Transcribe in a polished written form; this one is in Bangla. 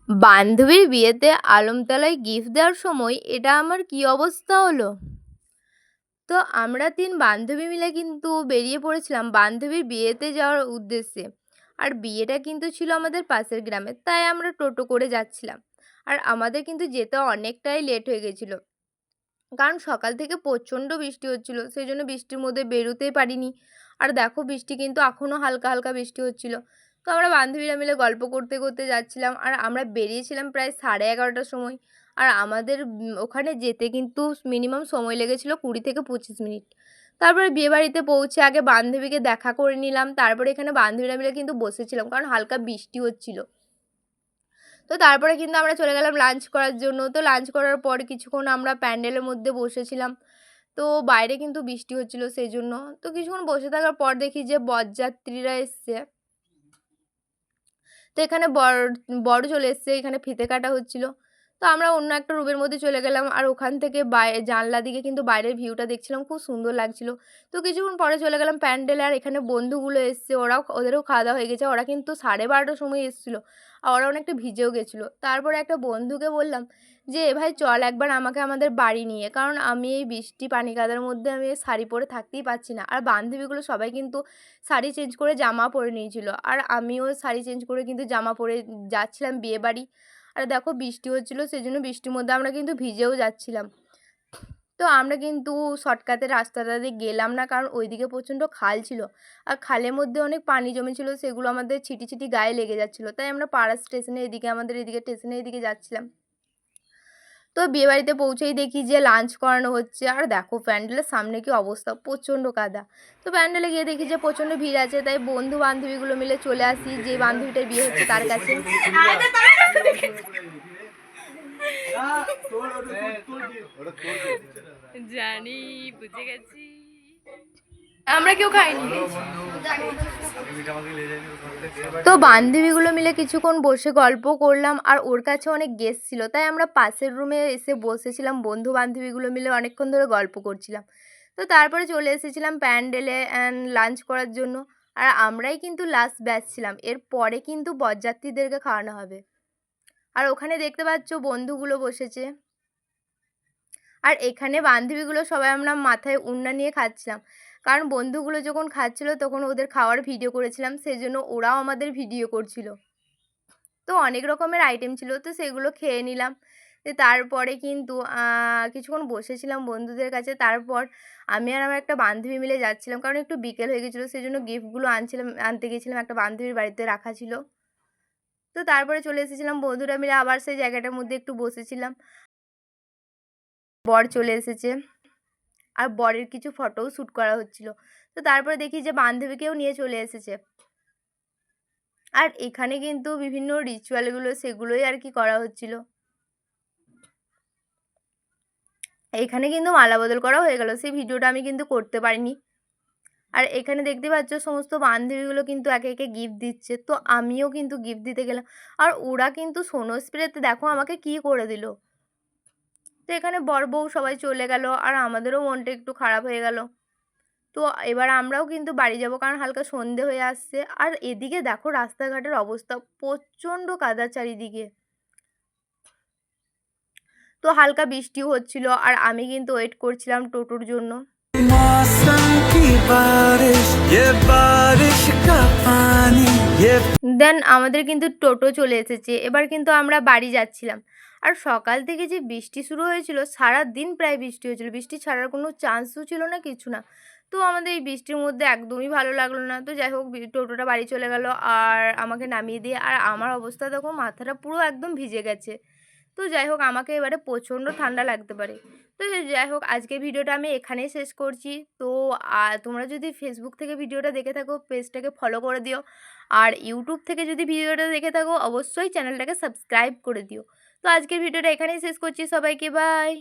বান্ধবীর বিয়েতে আলমতলায় গিফট দেওয়ার সময় এটা আমার কি অবস্থা হলো! তো আমরা ৩ বান্ধবী মিলে কিন্তু বেরিয়ে পড়েছিলাম বান্ধবীর বিয়েতে যাওয়ার উদ্দেশ্যে। আর বিয়েটা কিন্তু ছিল আমাদের পাশের গ্রামে। তাই আমরা টোটো করে যাচ্ছিলাম। আর আমাদের কিন্তু যেতে অনেকটাই লেট হয়ে গেছিল। কারণ সকাল থেকে প্রচণ্ড বৃষ্টি হচ্ছিল। সেজন্য বৃষ্টির মধ্যে বেরোতেই পারিনি। আর দেখো বৃষ্টি কিন্তু এখনও হালকা, হালকা বৃষ্টি হচ্ছিল। তো আমরা বান্ধবীরা মিলে গল্প করতে, করতে যাচ্ছিলাম। আর আমরা বেরিয়েছিলাম প্রায় 11:30টার সময়। আর আমাদের ওখানে যেতে কিন্তু মিনিমাম সময় লেগেছিল 20 থেকে 25 মিনিট। তারপরে বিয়েবাড়িতে পৌঁছে আগে বান্ধবীকে দেখা করে নিলাম। তারপরে এখানে বান্ধবীরা মিলে কিন্তু বসেছিলাম। কারণ হালকা বৃষ্টি হচ্ছিল। তো তারপরে কিন্তু আমরা চলে গেলাম লাঞ্চ করার জন্য। তো লাঞ্চ করার পর কিছুক্ষণ আমরা প্যান্ডেলের মধ্যে বসেছিলাম। তো বাইরে কিন্তু বৃষ্টি হচ্ছিল সেজন্য। তো কিছুক্ষণ বসে থাকার পর দেখি যে বরযাত্রীরা এসছে। তো এখানে বর চলে এসছে, এখানে ফিতে কাটা হচ্ছিল। তো আমরা অন্য একটা রুমের মধ্যে চলে গেলাম। আর ওখান থেকে জানলা দিকে কিন্তু বাইরের ভিউটা দেখছিলাম, খুব সুন্দর লাগছিল। তো কিছুক্ষণ পরে চলে গেলাম প্যান্ডেলে। আর এখানে বন্ধুগুলো এসছে, ওদেরও খাওয়া দাওয়া হয়ে গেছে। ওরা কিন্তু 12:30টার সময় এসেছিলো। আর ওরা অনেকটা ভিজেও গেছিলো। তারপরে একটা বন্ধুকে বললাম যে, ভাই চল একবার আমাকে আমাদের বাড়ি নিয়ে। কারণ আমি এই বৃষ্টি পানি কাদার মধ্যে আমি শাড়ি পরে থাকতেই পারছি না। আর বান্ধবীগুলো সবাই কিন্তু শাড়ি চেঞ্জ করে জামা পরে নিয়েছিল। আর আমিও শাড়ি চেঞ্জ করে কিন্তু জামা পরে যাচ্ছিলাম বিয়েবাড়ি। আর দেখো বৃষ্টি হচ্ছিল, সেজন্য বৃষ্টির মধ্যে আমরা কিন্তু ভিজেও যাচ্ছিলাম। তো আমরা কিন্তু শর্টকাটে রাস্তাটা দিয়ে গেলাম না, কারণ ওইদিকে প্রচণ্ড খাল ছিল। আর খালের মধ্যে অনেক পানি জমেছিল, সেগুলো আমাদের ছিটি ছিটি গায়ে লেগে যাচ্ছিলো। তাই আমরা পাড়া স্টেশনে এদিকে আমাদের এদিকে স্টেশনের এদিকে যাচ্ছিলাম। তো বিয়েবাড়িতে পৌঁছেই দেখি যে লাঞ্চ করানো হচ্ছে। আর দেখো প্যান্ডেলের সামনে কি অবস্থা, প্রচণ্ড কাদা। তো প্যান্ডেলে গিয়ে দেখি যে প্রচণ্ড ভিড় আছে। তাই বন্ধু বান্ধবীগুলো মিলে চলে আসি যে বান্ধবীটার বিয়ে হচ্ছে তার কাছে। জানি, বুঝে গেছি। আমরা কেউ খাইনি। তো বান্ধবীগুলো মিলে কিছুক্ষণ বসে গল্প করলাম। আর ওর কাছে অনেক গেস্ট ছিল, তাই আমরা পাশের রুমে এসে বসেছিলাম, বন্ধু বান্ধবীগুলো মিলে অনেকক্ষণ ধরে গল্প করছিলাম। তো তারপরে চলে এসেছিলাম প্যান্ডেলে লাঞ্চ করার জন্য। আর আমরাই কিন্তু লাস্ট ব্যাচ ছিলাম। এরপরে কিন্তু বরযাত্রীদেরকে খাওয়ানো হবে। আর ওখানে দেখতে পাচ্ছ বন্ধুগুলো বসেছে। আর এখানে বান্ধবীগুলো সবাই আমরা মাথায় ওড়না নিয়ে খাচ্ছিলাম। কারণ বন্ধুগুলো যখন খাচ্ছিল তখন ওদের খাওয়ার ভিডিও করেছিলাম, সেজন্য ওরাও আমাদের ভিডিও করছিল। তো অনেক রকমের আইটেম ছিল, তো সেগুলো খেয়ে নিলাম। তারপরে কিন্তু কিছুক্ষণ বসেছিলাম বন্ধুদের কাছে। তারপর আমি আর আমার একটা বান্ধবী মিলে যাচ্ছিলাম, কারণ একটু বিকেল হয়ে গেছিলো, সেজন্য গিফটগুলো আনতে গেছিলাম, একটা বান্ধবীর বাড়িতে রাখা ছিল। তো তারপরে চলে এসেছিলাম বন্ধুরা মিলে আবার সেই জায়গাটার মধ্যে একটু বসেছিলাম। বর চলে এসেছে। আর বরের কিছু ফটোও শ্যুট করা হচ্ছিল। তো তারপরে দেখি যে বান্ধবীকেও নিয়ে চলে এসেছে। আর এখানে কিন্তু বিভিন্ন রিচুয়ালগুলো সেগুলোই আর কি করা হচ্ছিল। এখানে কিন্তু মালা বদল করা হয়ে গেল, সেই ভিডিওটা আমি কিন্তু করতে পারিনি। আর এখানে দেখতে পাচ্ছ সমস্ত বান্ধবীগুলো কিন্তু একে একে গিফট দিচ্ছে। তো আমিও কিন্তু গিফট দিতে গেলাম। আর ওরা কিন্তু সোনো স্প্রেতে দেখো আমাকে কি করে দিল। তো এখানে বর বউ সবাই চলে গেল। আর আমাদেরও মনটা একটু খারাপ হয়ে গেল। তো এবার আমরাও কিন্তু বাড়ি যাব, কারণ হালকা সন্ধে হয়ে আসছে। আর এদিকে দেখো রাস্তাঘাটের অবস্থা, প্রচণ্ড কাদা চারিদিকে। তো হালকা বৃষ্টিও হচ্ছিল। আর আমি কিন্তু ওয়েট করছিলাম টোটোর জন্য। দেন আমাদের কিন্তু টোটো চলে এসেছে। এবার কিন্তু আমরা বাড়ি যাচ্ছিলাম। আর সকাল থেকে যে বৃষ্টি শুরু হয়েছিল, সারা দিন প্রায় বৃষ্টি হয়েছিল, বৃষ্টি ছাড়ার কোনো চান্সও ছিল না, কিছু না। তো আমাদের এই বৃষ্টির মধ্যে একদমই ভালো লাগলো না। তো যাই হোক টোটোটা বাড়ি চলে গেল আর আমাকে নামিয়ে দিয়ে। আর আমার অবস্থা দেখো, মাথাটা পুরো একদম ভিজে গেছে। তো যাই হোক আমাকে এবারে প্রচণ্ড ঠান্ডা লাগতে পারে। তো যাই হোক আজকের ভিডিওটা আমি এখানেই শেষ করছি। তো তোমরা যদি ফেসবুক থেকে ভিডিওটা দেখে থাকো, পেজটাকে ফলো করে দিও। আর ইউটিউব থেকে যদি ভিডিওটা দেখে থাকো, অবশ্যই চ্যানেলটাকে সাবস্ক্রাইব করে দিও। তো আজকের ভিডিওটা এখানেই শেষ করছি। সবাইকে বাই।